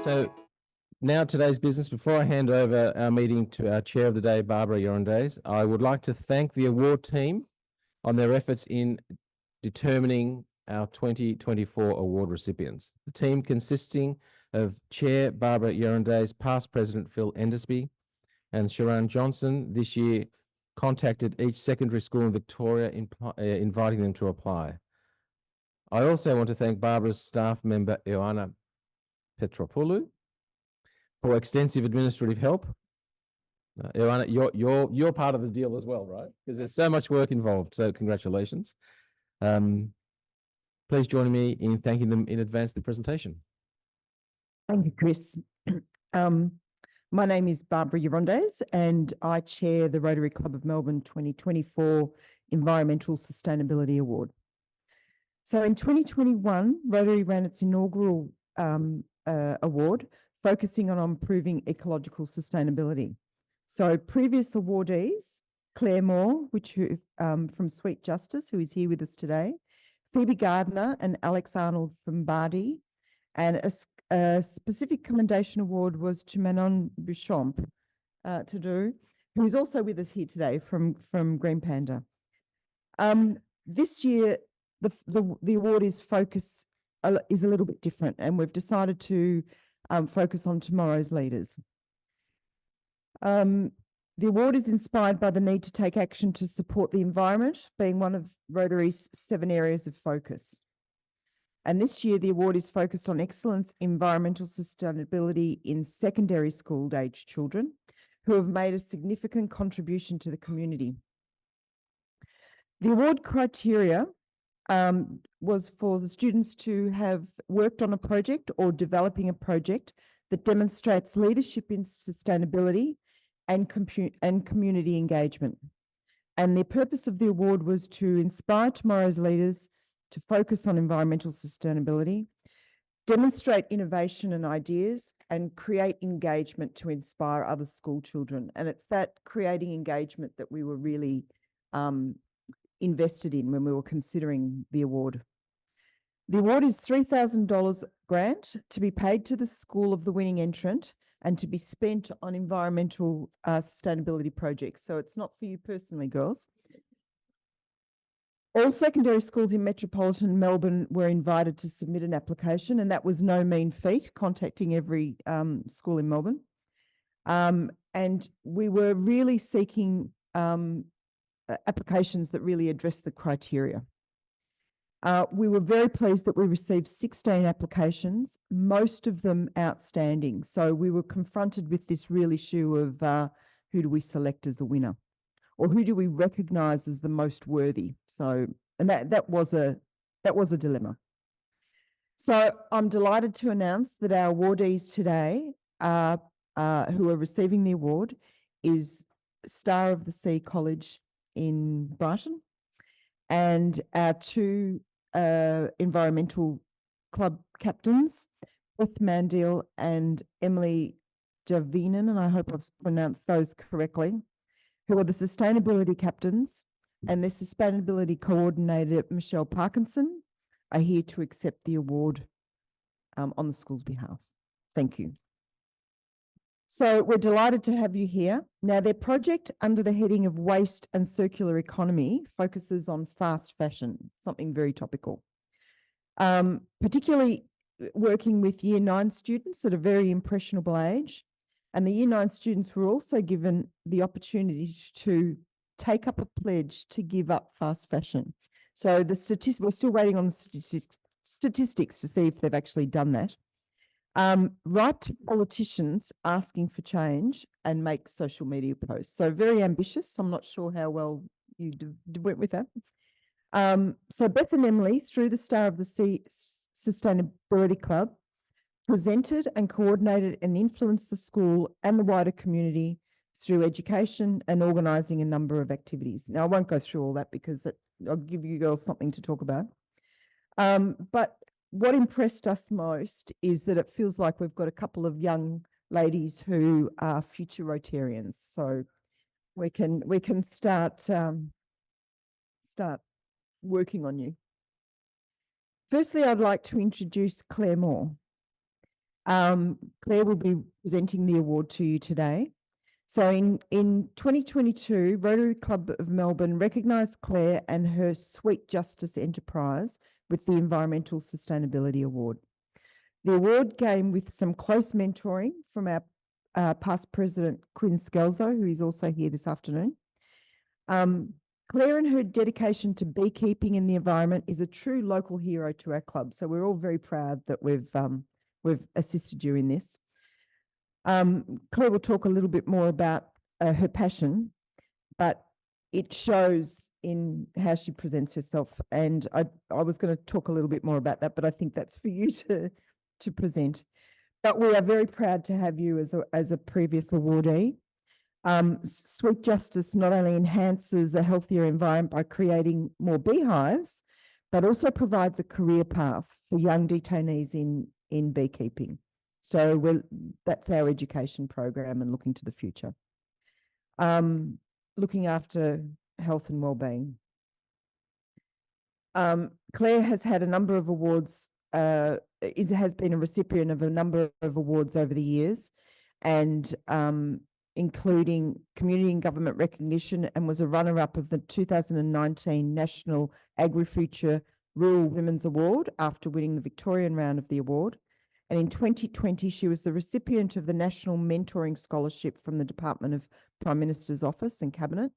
So now today's business. Before I hand over our meeting to our chair of the day, Barbara Yorandays, I would like to thank the award team on their efforts in determining our 2024 award recipients. The team consisting of Chair Barbara Yorandays, past President Phil Endersby, and Sharon Johnson this year contacted each secondary school in Victoria inviting them to apply. I also want to thank Barbara's staff member, Ioana Petropoulou, for extensive administrative help. Ioana, you're part of the deal as well, right? Because there's so much work involved. So congratulations. Please join me in thanking them in advance of the presentation. Thank you, Chris. My name is Barbara Yorandays and I chair the Rotary Club of Melbourne 2024 Environmental Sustainability Award. So in 2021, Rotary ran its inaugural award focusing on improving ecological sustainability. So previous awardees, Claire Moore, from Sweet Justice, who is here with us today, Phoebe Gardner and Alex Arnold from bode, and a specific commendation award was to Manon Beauchamp, who is also with us here today from Green Panda. This year, the award is a little bit different, and we've decided to focus on tomorrow's leaders. The award is inspired by the need to take action to support the environment, being one of Rotary's 7 areas of focus. And this year, the award is focused on excellence environmental sustainability in secondary school-aged children who have made a significant contribution to the community. The award criteria was for the students to have worked on a project or developing a project that demonstrates leadership in sustainability and community engagement. And the purpose of the award was to inspire tomorrow's leaders to focus on environmental sustainability, demonstrate innovation and ideas, and create engagement to inspire other school children. And it's that creating engagement that we were really invested in when we were considering the award. The award is $3,000 grant to be paid to the school of the winning entrant and to be spent on environmental sustainability projects. So it's not for you personally, girls. All secondary schools in metropolitan Melbourne were invited to submit an application, and that was no mean feat, contacting every school in Melbourne. And we were really seeking applications that really address the criteria. We were very pleased that we received 16 applications, most of them outstanding. So we were confronted with this real issue of who do we select as a winner, or who do we recognise as the most worthy? So, and that was a dilemma. So I'm delighted to announce that our awardees today who are receiving the award is Star of the Sea College in Brighton, and our 2 environmental club captains, Beth Mandil and Emily Javinen, and I hope I've pronounced those correctly, who are the sustainability captains, and the sustainability coordinator, Michelle Parkinson, are here to accept the award on the school's behalf. Thank you. So we're delighted to have you here. Now, their project under the heading of Waste and Circular Economy focuses on fast fashion, something very topical, particularly working with Year 9 students at a very impressionable age. And the Year 9 students were also given the opportunity to take up a pledge to give up fast fashion. So we're still waiting on the statistics to see if they've actually done that. Write to politicians asking for change and make social media posts. So very ambitious. I'm not sure how well you went with that. So Beth and Emily, through the Star of the Sea Sustainability Club, presented and coordinated and influenced the school and the wider community through education and organising a number of activities. Now, I won't go through all that because I'll give you girls something to talk about. But what impressed us most is that it feels like we've got a couple of young ladies who are future Rotarians. So we can start working on you. Firstly, I'd like to introduce Claire Moore. Claire will be presenting the award to you today. So in 2022, Rotary Club of Melbourne recognised Claire and her Sweet Justice enterprise with the Environmental Sustainability Award. The award came with some close mentoring from our past president, Quinn Scelzo, who is also here this afternoon. Claire and her dedication to beekeeping in the environment is a true local hero to our club. So we're all very proud that we've assisted you in this. Claire will talk a little bit more about her passion, but it shows in how she presents herself. And I was going to talk a little bit more about that, but I think that's for you to present. But we are very proud to have you as a previous awardee. Sweet Justice not only enhances a healthier environment by creating more beehives, but also provides a career path for young detainees in beekeeping. So that's our education program and looking to the future. Looking after health and wellbeing. Claire has had a number of awards, has been a recipient of a number of awards over the years, and including community and government recognition, and was a runner-up of the 2019 National Agri-Future Rural Women's Award after winning the Victorian round of the award. And in 2020, she was the recipient of the National Mentoring Scholarship from the Department of Prime Minister's Office and Cabinet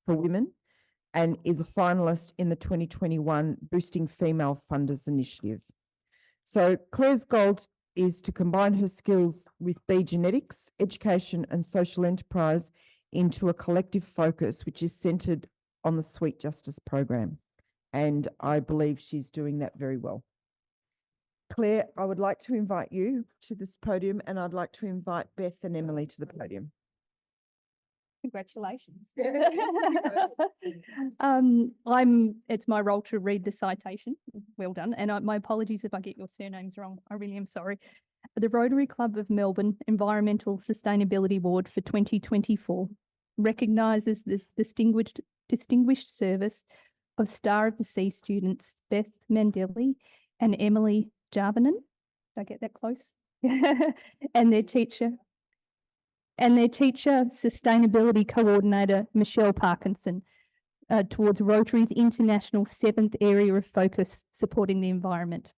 for Women, and is a finalist in the 2021 Boosting Female Funders Initiative. So Claire's goal is to combine her skills with bee genetics, education and social enterprise into a collective focus which is centred on the Sweet Justice program. And I believe she's doing that very well. Claire, I would like to invite you to this podium, and I'd like to invite Beth and Emily to the podium. Congratulations. It's my role to read the citation. Well done. And my apologies if I get your surnames wrong. I really am sorry. The Rotary Club of Melbourne Environmental Sustainability Award for 2024 recognises this distinguished service of Star of the Sea students Beth Mandelli and Emily Jarvinen. Did I get that close? And their teacher, sustainability coordinator, Michelle Parkinson, towards Rotary's international 7th area of focus, supporting the environment.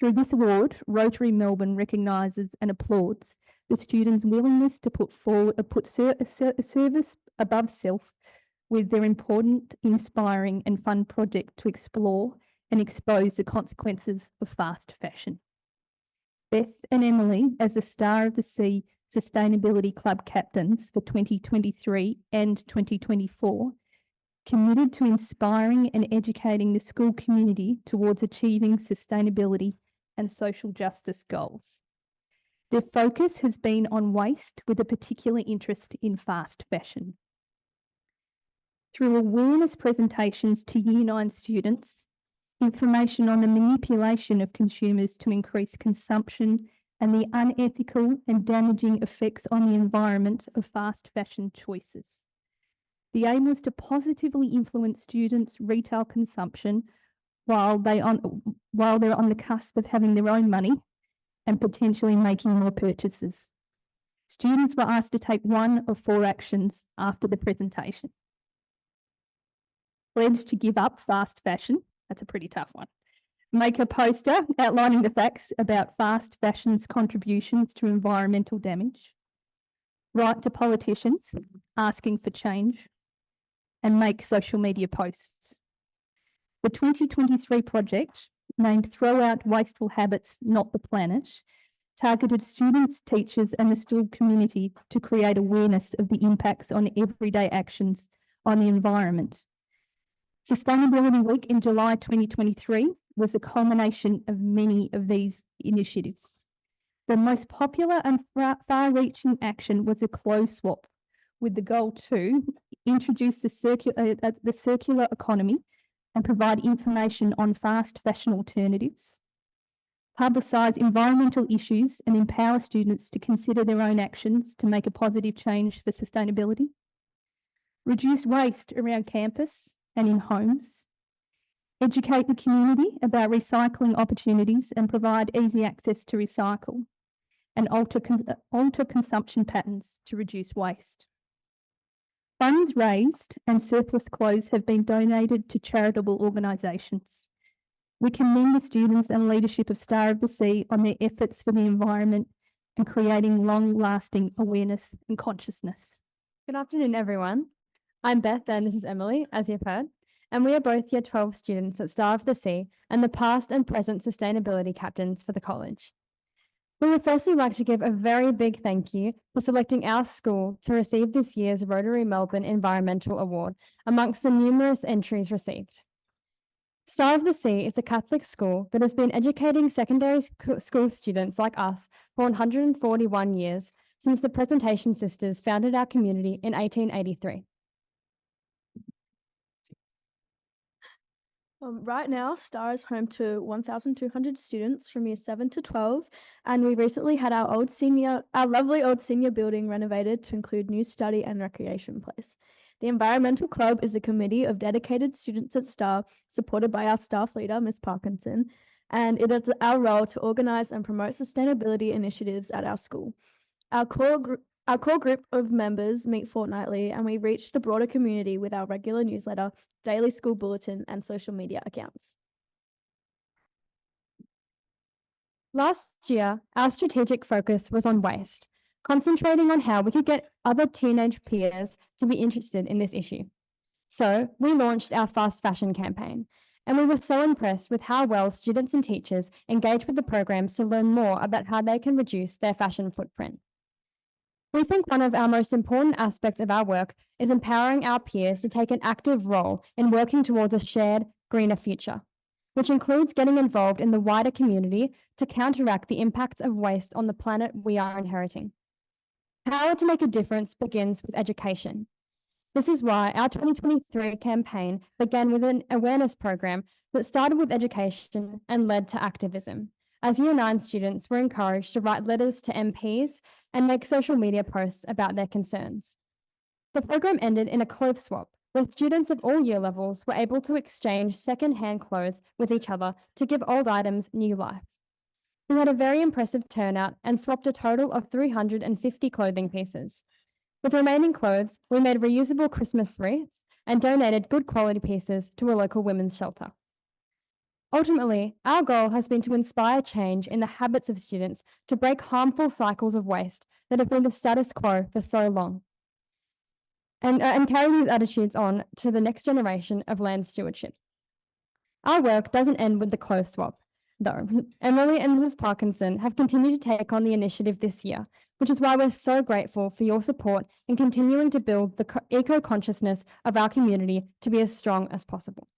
Through this award, Rotary Melbourne recognises and applauds the students' willingness to put service above self with their important, inspiring and fun project to explore and expose the consequences of fast fashion. Beth and Emily, as the Star of the Sea Sustainability Club captains for 2023 and 2024, committed to inspiring and educating the school community towards achieving sustainability and social justice goals. Their focus has been on waste with a particular interest in fast fashion. Through awareness presentations to Year 9 students, information on the manipulation of consumers to increase consumption and the unethical and damaging effects on the environment of fast fashion choices. The aim was to positively influence students' retail consumption while they're on the cusp of having their own money and potentially making more purchases. Students were asked to take 1 of 4 actions after the presentation. Pledge to give up fast fashion. That's a pretty tough one. Make a poster outlining the facts about fast fashion's contributions to environmental damage. Write to politicians asking for change, and make social media posts. The 2023 project, named Throw Out Wasteful Habits, Not the Planet, targeted students, teachers and the school community to create awareness of the impacts on everyday actions on the environment. Sustainability Week in July 2023 was the culmination of many of these initiatives. The most popular and far-reaching action was a clothes swap, with the goal to introduce the circular economy and provide information on fast fashion alternatives, publicise environmental issues and empower students to consider their own actions to make a positive change for sustainability, reduce waste around campus and in homes, educate the community about recycling opportunities and provide easy access to recycle, and alter consumption patterns to reduce waste. Funds raised and surplus clothes have been donated to charitable organisations. We commend the students and leadership of Star of the Sea on their efforts for the environment and creating long-lasting awareness and consciousness. Good afternoon, everyone. I'm Beth and this is Emily, as you've heard, and we are both Year 12 students at Star of the Sea and the past and present sustainability captains for the college. We would firstly like to give a very big thank you for selecting our school to receive this year's Rotary Melbourne Environmental Award amongst the numerous entries received. Star of the Sea is a Catholic school that has been educating secondary school students like us for 141 years since the Presentation Sisters founded our community in 1883. Right now, Star is home to 1,200 students from year 7 to 12, and we recently had our lovely old senior building renovated to include new study and recreation place. The Environmental Club is a committee of dedicated students at Star, supported by our staff leader, Ms. Parkinson, and it is our role to organise and promote sustainability initiatives at our school. Our core group of members meet fortnightly, and we reach the broader community with our regular newsletter, daily school bulletin, and social media accounts. Last year, our strategic focus was on waste, concentrating on how we could get other teenage peers to be interested in this issue. So we launched our fast fashion campaign, and we were so impressed with how well students and teachers engage with the programs to learn more about how they can reduce their fashion footprint. We think one of our most important aspects of our work is empowering our peers to take an active role in working towards a shared, greener future, which includes getting involved in the wider community to counteract the impacts of waste on the planet we are inheriting. Power to make a difference begins with education. This is why our 2023 campaign began with an awareness program that started with education and led to activism, as Year 9 students were encouraged to write letters to MPs and make social media posts about their concerns. The program ended in a clothes swap, where students of all year levels were able to exchange second-hand clothes with each other to give old items new life. We had a very impressive turnout and swapped a total of 350 clothing pieces. With remaining clothes, we made reusable Christmas wreaths and donated good quality pieces to a local women's shelter. Ultimately, our goal has been to inspire change in the habits of students to break harmful cycles of waste that have been the status quo for so long, and carry these attitudes on to the next generation of land stewardship. Our work doesn't end with the clothes swap, though. Emily and Mrs. Parkinson have continued to take on the initiative this year, which is why we're so grateful for your support in continuing to build the eco-consciousness of our community to be as strong as possible.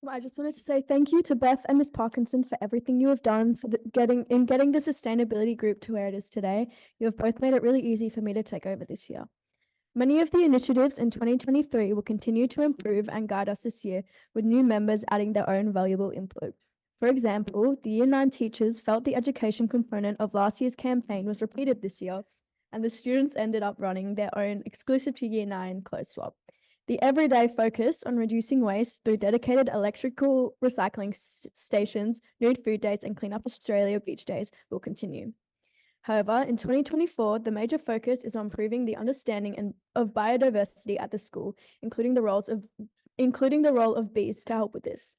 I just wanted to say thank you to Beth and Ms. Parkinson for everything you have done for getting the sustainability group to where it is today. You have both made it really easy for me to take over this year. Many of the initiatives in 2023 will continue to improve and guide us this year, with new members adding their own valuable input. For example, the Year 9 teachers felt the education component of last year's campaign was repeated this year, and the students ended up running their own exclusive to Year 9 clothes swap. The everyday focus on reducing waste through dedicated electrical recycling stations, nude food days, and Clean Up Australia beach days will continue. However, in 2024, the major focus is on improving the understanding of biodiversity at the school, including the role of bees to help with this.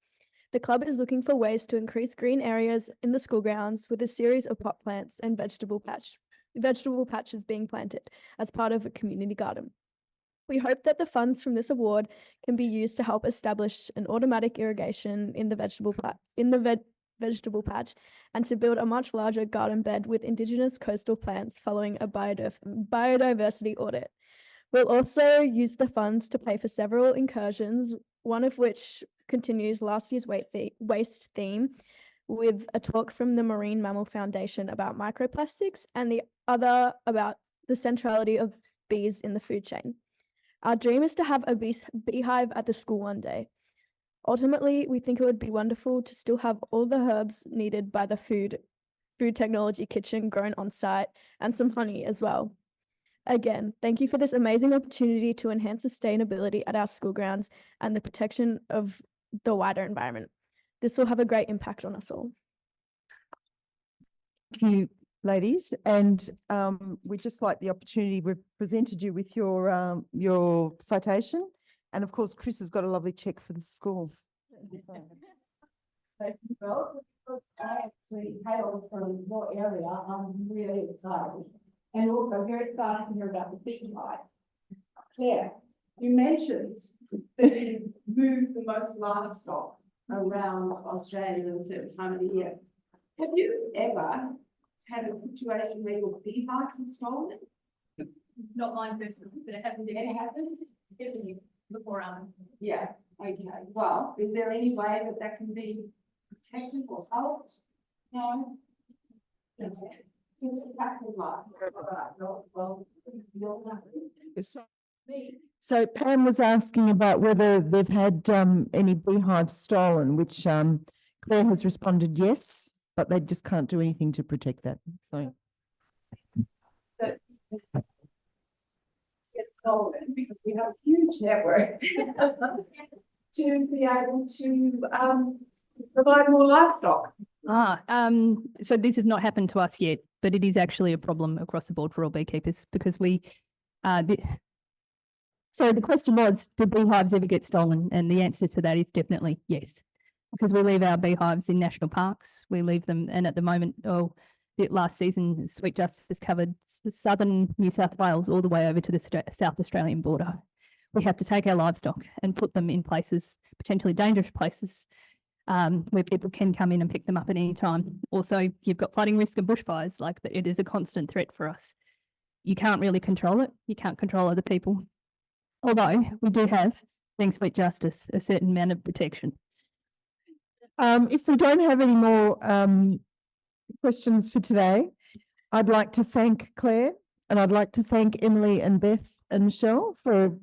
The club is looking for ways to increase green areas in the school grounds with a series of pot plants and vegetable patches being planted as part of a community garden. We hope that the funds from this award can be used to help establish an automatic irrigation in the vegetable patch and to build a much larger garden bed with Indigenous coastal plants following a biodiversity audit. We'll also use the funds to pay for several incursions, one of which continues last year's waste theme with a talk from the Marine Mammal Foundation about microplastics and the other about the centrality of bees in the food chain. Our dream is to have a beehive at the school one day. Ultimately, we think it would be wonderful to still have all the herbs needed by the food technology kitchen grown on site and some honey as well. Again, thank you for this amazing opportunity to enhance sustainability at our school grounds and the protection of the wider environment. This will have a great impact on us all. Thank you, ladies. And we'd just like the opportunity, we've presented you with your citation. And of course, Chris has got a lovely check for the school. Thank you, Bill. Because I actually hail from your area, I'm really excited. And also very excited to hear about the beehive. Claire, you mentioned that you move the most livestock around Australia at a certain time of the year. Have you ever had a situation where your beehives are stolen? Not mine personally, but it happened It happened? before. Yeah, okay. Well, is there any way that that can be protected or helped? No? Okay. Just a couple of lives. All right, well, you're not. So Pam was asking about whether they've had any beehives stolen, which Claire has responded yes, but they just can't do anything to protect that. So Get stolen because we have a huge network to be able to provide more livestock. So this has not happened to us yet, but it is actually a problem across the board for all beekeepers because we, so the question was, do beehives ever get stolen? And the answer to that is definitely yes, because we leave our beehives in national parks. We leave them, and at the moment, last season, Sweet Justice covered southern New South Wales all the way over to the South Australian border. We have to take our livestock and put them in places, potentially dangerous places, where people can come in and pick them up at any time. Also, you've got flooding risk and bushfires, like it is a constant threat for us. You can't really control it. You can't control other people. Although we do have, being Sweet Justice, a certain amount of protection. if we don't have any more questions for today, I'd like to thank Claire and I'd like to thank Emily and Beth and Michelle for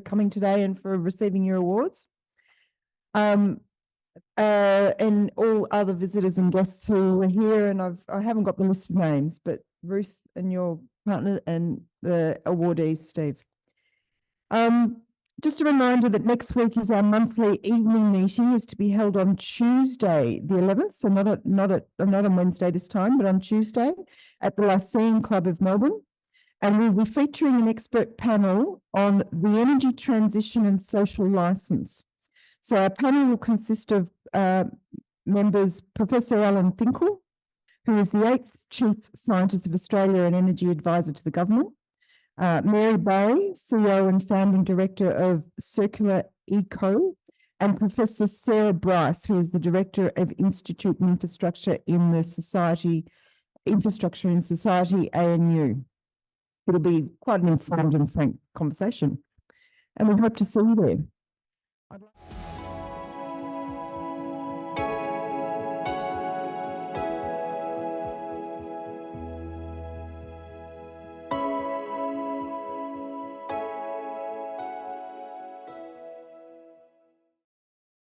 coming today and for receiving your awards. And all other visitors and guests who were here, and I haven't got the list of names, but Ruth and your partner and the awardees, Steve. Just a reminder that next week is our monthly evening meeting, is to be held on Tuesday, the 11th, so not on Wednesday this time, but on Tuesday at the Lyceum Club of Melbourne. And we'll be featuring an expert panel on the energy transition and social licence. So our panel will consist of members Professor Alan Finkel, who is the 8th Chief Scientist of Australia and Energy Advisor to the Government, Mary Barry, CEO and Founding Director of Circular Eco, and Professor Sarah Bryce, who is the Director of Institute and Infrastructure in the Infrastructure in Society, ANU. It'll be quite an informed and frank conversation, and we hope to see you there.